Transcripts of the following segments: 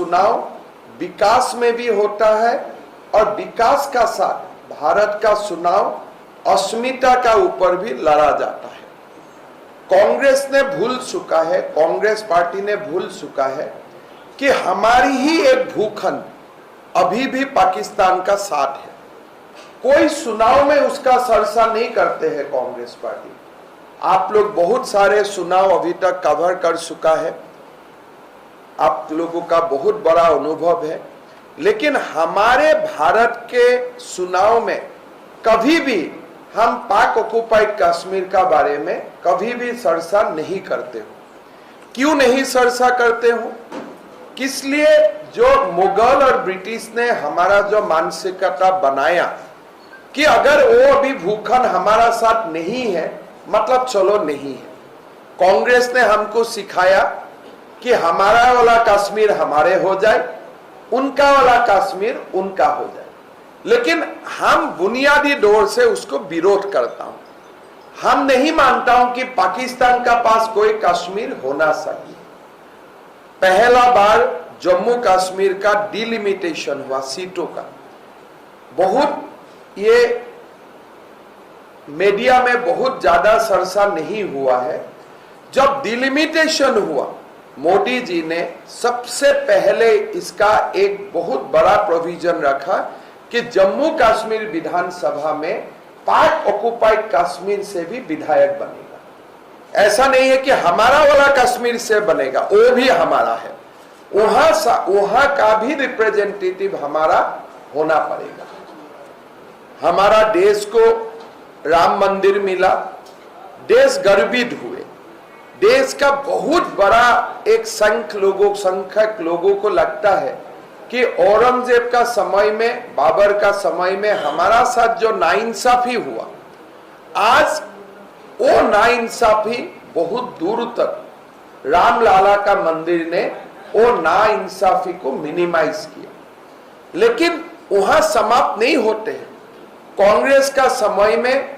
चुनाव विकास में भी होता है और विकास का साथ भारत का चुनाव अस्मिता का ऊपर भी लड़ा जाता है। कांग्रेस ने भूल चुका है, कांग्रेस पार्टी ने भूल चुका है कि हमारी ही एक भूखंड अभी भी पाकिस्तान का साथ है। कोई चुनाव में उसका चर्चा नहीं करते हैं कांग्रेस पार्टी। आप लोग बहुत सारे चुनाव अभी तक कवर कर चुका है, आप लोगों का बहुत बड़ा अनुभव है, लेकिन हमारे भारत के चुनाव में कभी भी हम पाक ऑक्युपाइड कश्मीर का बारे में कभी भी चर्चा नहीं करते हो। क्यों नहीं चर्चा करते हो? किस लिए? जो मुगल और ब्रिटिश ने हमारा जो मानसिकता बनाया कि अगर वो अभी भूखंड हमारा साथ नहीं है मतलब चलो नहीं है। कांग्रेस ने हमको सिखाया कि हमारा वाला कश्मीर हमारे हो जाए, उनका वाला कश्मीर उनका हो जाए, लेकिन हम बुनियादी दौर से उसको विरोध करता हूं। हम नहीं मानता हूं कि पाकिस्तान का पास कोई कश्मीर होना चाहिए। पहला बार जम्मू कश्मीर का डिलिमिटेशन हुआ सीटों का, बहुत ये मीडिया में बहुत ज्यादा चर्चा नहीं हुआ है। जब डिलिमिटेशन हुआ, मोदी जी ने सबसे पहले इसका एक बहुत बड़ा प्रोविजन रखा कि जम्मू कश्मीर विधानसभा में पाक ऑक्युपाइड कश्मीर से भी विधायक बनेगा। ऐसा नहीं है कि हमारा वाला कश्मीर से बनेगा, वो भी हमारा है, वहां का भी रिप्रेजेंटेटिव हमारा होना पड़ेगा। हमारा देश को राम मंदिर मिला, देश गर्वित हुए। देश का बहुत बड़ा एक संख्यक लोगों को लगता है कि औरंगजेब का समय में, बाबर का समय में हमारा साथ जो नाइंसाफी हुआ, आज वो नाइंसाफी बहुत दूर तक रामलाला का मंदिर ने वो नाइंसाफी को मिनिमाइज किया। लेकिन वहां समाप्त नहीं होते हैं। कांग्रेस का समय में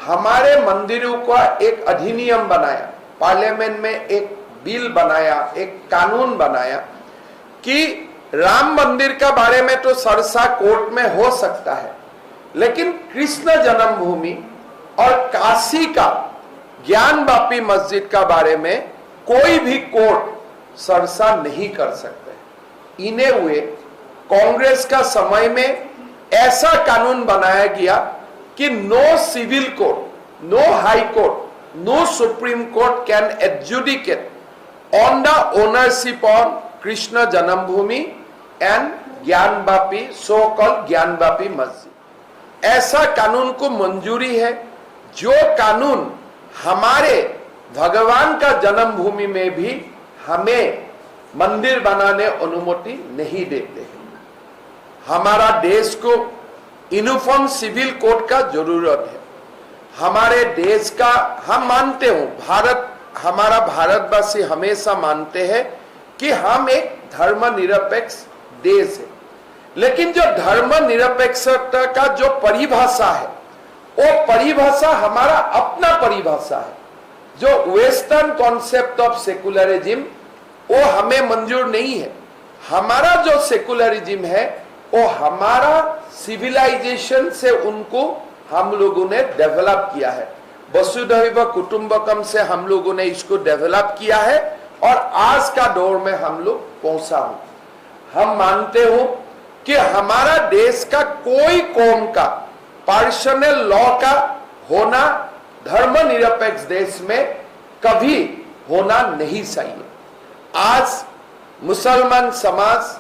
हमारे मंदिरों का एक अधिनियम बनाया, पार्लियामेंट में एक बिल बनाया, एक कानून बनाया कि राम मंदिर का बारे में तो चर्चा कोर्ट में हो सकता है, लेकिन कृष्ण जन्मभूमि और काशी का ज्ञानवापी मस्जिद का बारे में कोई भी कोर्ट चर्चा नहीं कर सकते। इन्हें हुए कांग्रेस का समय में ऐसा कानून बनाया गया कि no civil court, no high court, no supreme court can adjudicate on the ownership on Krishna Janmabhoomi and Gyanvapi, so called Gyanvapi Masjid. ऐसा कानून को मंजूरी है जो कानून हमारे भगवान का जन्मभूमि में भी हमें मंदिर बनाने अनुमति नहीं देते हैं। हमारा देश को यूनिफॉर्म सिविल कोड का जरूरत है। हमारे देश का हम मानते हो, हमारा भारतवासी हमेशा मानते हैं कि हम एक धर्मनिरपेक्ष देश है, लेकिन जो धर्मनिरपेक्षता का जो परिभाषा है, वो परिभाषा हमारा अपना परिभाषा है। जो वेस्टर्न कॉन्सेप्ट ऑफ सेकुलरिज्म वो हमें मंजूर नहीं है। हमारा जो सेकुलरिज्म है वो हमारा सिविलाइजेशन से उनको हम लोगों ने डेवलप किया है। वसुधैव कुटुंबकम से हम लोगों ने इसको डेवलप किया है और आज का दौर में हम लोग पहुंचा हूं। हम मानते हो कि हमारा देश का कोई कौम का पर्सनल लॉ का होना धर्मनिरपेक्ष देश में कभी होना नहीं चाहिए। आज मुसलमान समाज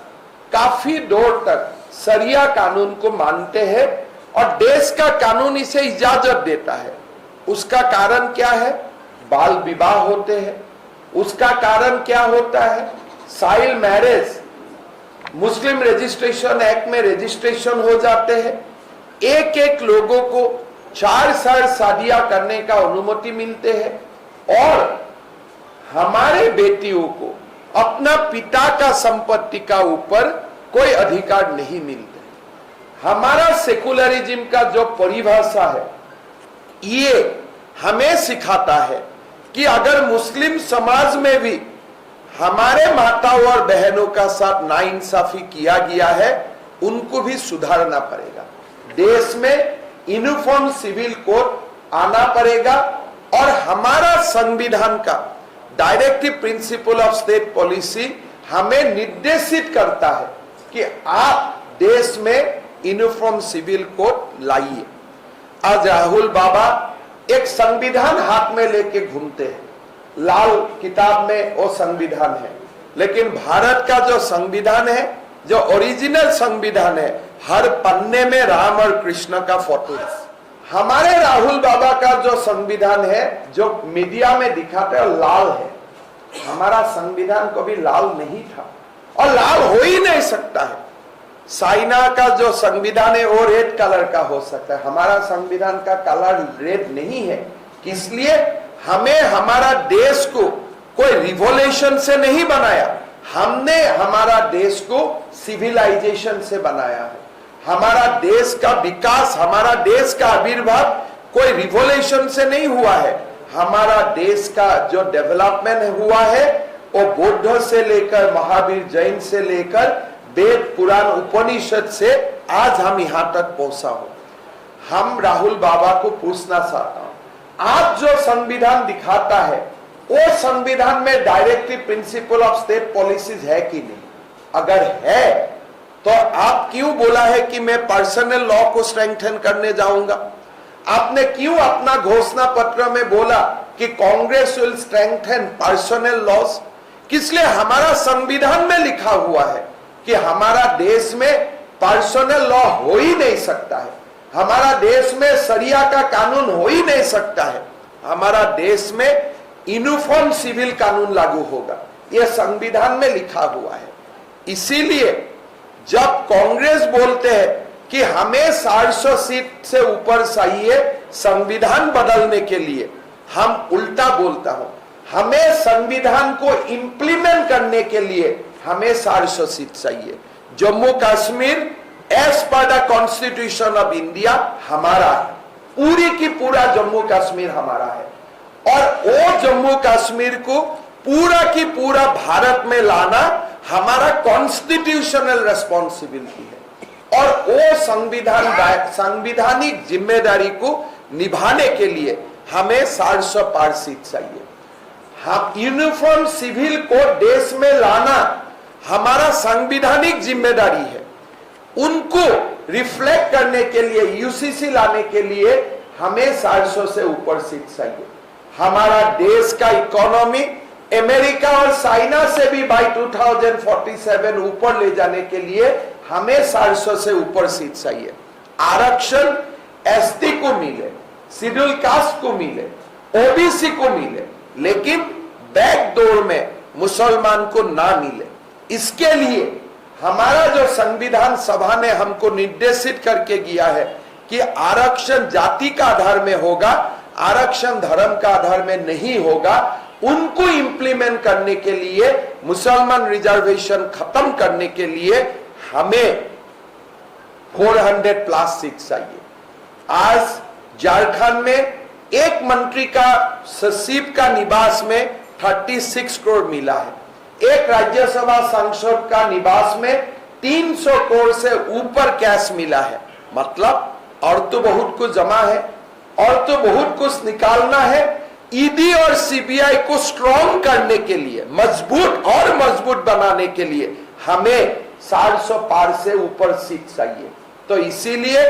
काफी दौर तक शरिया कानून को मानते हैं और देश का कानून इसे इजाजत देता है। उसका कारण क्या है? बाल विवाह होते हैं। उसका कारण क्या होता है? चाइल्ड मैरिज, मुस्लिम रजिस्ट्रेशन एक्ट में रजिस्ट्रेशन हो जाते हैं। एक एक लोगों को 4 शादियां करने का अनुमति मिलते हैं और हमारे बेटियों को अपना पिता का संपत्ति का ऊपर कोई अधिकार नहीं मिलते। हमारा सेकुलरिज्म का जो परिभाषा है ये हमें सिखाता है कि अगर मुस्लिम समाज में भी हमारे माताओं और बहनों का साथ नाइंसाफी किया गया है, उनको भी सुधारना पड़ेगा। देश में यूनिफॉर्म सिविल कोड आना पड़ेगा और हमारा संविधान का directive principle of state policy हमें निर्देशित करता है कि आप देश में यूनिफॉर्म सिविल कोड लाइए। आज राहुल बाबा एक संविधान हाथ में लेके घूमते हैं, लाल किताब में वो संविधान है, लेकिन भारत का जो संविधान है, जो ओरिजिनल संविधान है, हर पन्ने में राम और कृष्ण का फोटो है। हमारे राहुल बाबा का जो संविधान है, जो मीडिया में दिखाते हैं, लाल है। हमारा संविधान कभी लाल नहीं था और लाल हो ही नहीं सकता है। चाइना का जो संविधान है वो रेड कलर का हो सकता है, हमारा संविधान का कलर रेड नहीं है। इसलिए हमें हमारा देश को कोई रिवॉल्यूशन से नहीं बनाया, हमने हमारा देश को सिविलाइजेशन से बनाया है। हमारा देश का विकास, हमारा देश का आविर्भाव कोई रिवॉल्यूशन से नहीं हुआ है। हमारा देश का जो डेवलपमेंट हुआ है वो बौद्ध से लेकर महावीर जैन से लेकर वेद पुराण उपनिषद से आज हम यहां तक पहुंचा हो। हम राहुल बाबा को पूछना चाहता हूं, आप जो संविधान दिखाता है वो संविधान में directive principle of state policies है कि नहीं? अगर है तो आप क्यों बोला है कि मैं पर्सनल लॉ को स्ट्रेंथन करने जाऊंगा? आपने क्यों अपना घोषणा पत्र में बोला कि Congress will strengthen personal laws? किसलिए हमारा संविधान में लिखा हुआ है कि हमारा देश में पर्सनल लॉ हो ही नहीं सकता है, हमारा देश में शरिया का कानून हो ही नहीं सकता है, हमारा देश में यूनिफॉर्म सिविल कानून लागू होगा, यह संविधान में लिखा हुआ है। इसीलिए जब कांग्रेस बोलते हैं कि हमें 400 सीट से ऊपर चाहिए संविधान बदलने के लिए, हम उल्टा बोलता हूं, हमें संविधान को इंप्लीमेंट करने के लिए हमें 400 सीट चाहिए। Jammu Kashmir as per the constitution of India हमारा है, पूरी की पूरा जम्मू कश्मीर हमारा है और वो जम्मू कश्मीर को पूरा की पूरा भारत में लाना हमारा कॉन्स्टिट्यूशनल रेस्पॉन्सिबिलिटी है और वो संविधानिक जिम्मेदारी को निभाने के लिए हमें 400 पार सीट चाहिए। हम यूनिफॉर्म सिविल कोड देश में लाना हमारा संवैधानिक जिम्मेदारी है। उनको रिफ्लेक्ट करने के लिए, यूसीसी लाने के लिए हमें 400 से ऊपर सीट चाहिए। हमारा देश का इकोनॉमी अमेरिका और चाइना से भी बाई 2047 ऊपर ले जाने के लिए हमें 400 से ऊपर सीट चाहिए। आरक्षण एसटी को मिले, शेड्यूल कास्ट को मिले, ओबीसी को मिले, लेकिन बैकडोर में मुसलमान को ना मिले। इसके लिए हमारा जो संविधान सभा ने हमको निर्देशित करके दिया है कि आरक्षण जाति का आधार में होगा, आरक्षण धर्म का आधार में नहीं होगा, उनको इंप्लीमेंट करने के लिए, मुसलमान रिजर्वेशन खत्म करने के लिए हमें 400 प्लस सीट चाहिए। आज झारखंड में एक मंत्री का सचिव का निवास में 36 करोड़ मिला है, एक राज्यसभा सांसद का निवास में 300 करोड़ से ऊपर कैश मिला है। मतलब और तो बहुत कुछ जमा है और तो बहुत कुछ निकालना है। ईडी और सीबीआई को स्ट्रॉन्ग करने के लिए, मजबूत और मजबूत बनाने के लिए हमें 400 पार से ऊपर सीट चाहिए। तो इसीलिए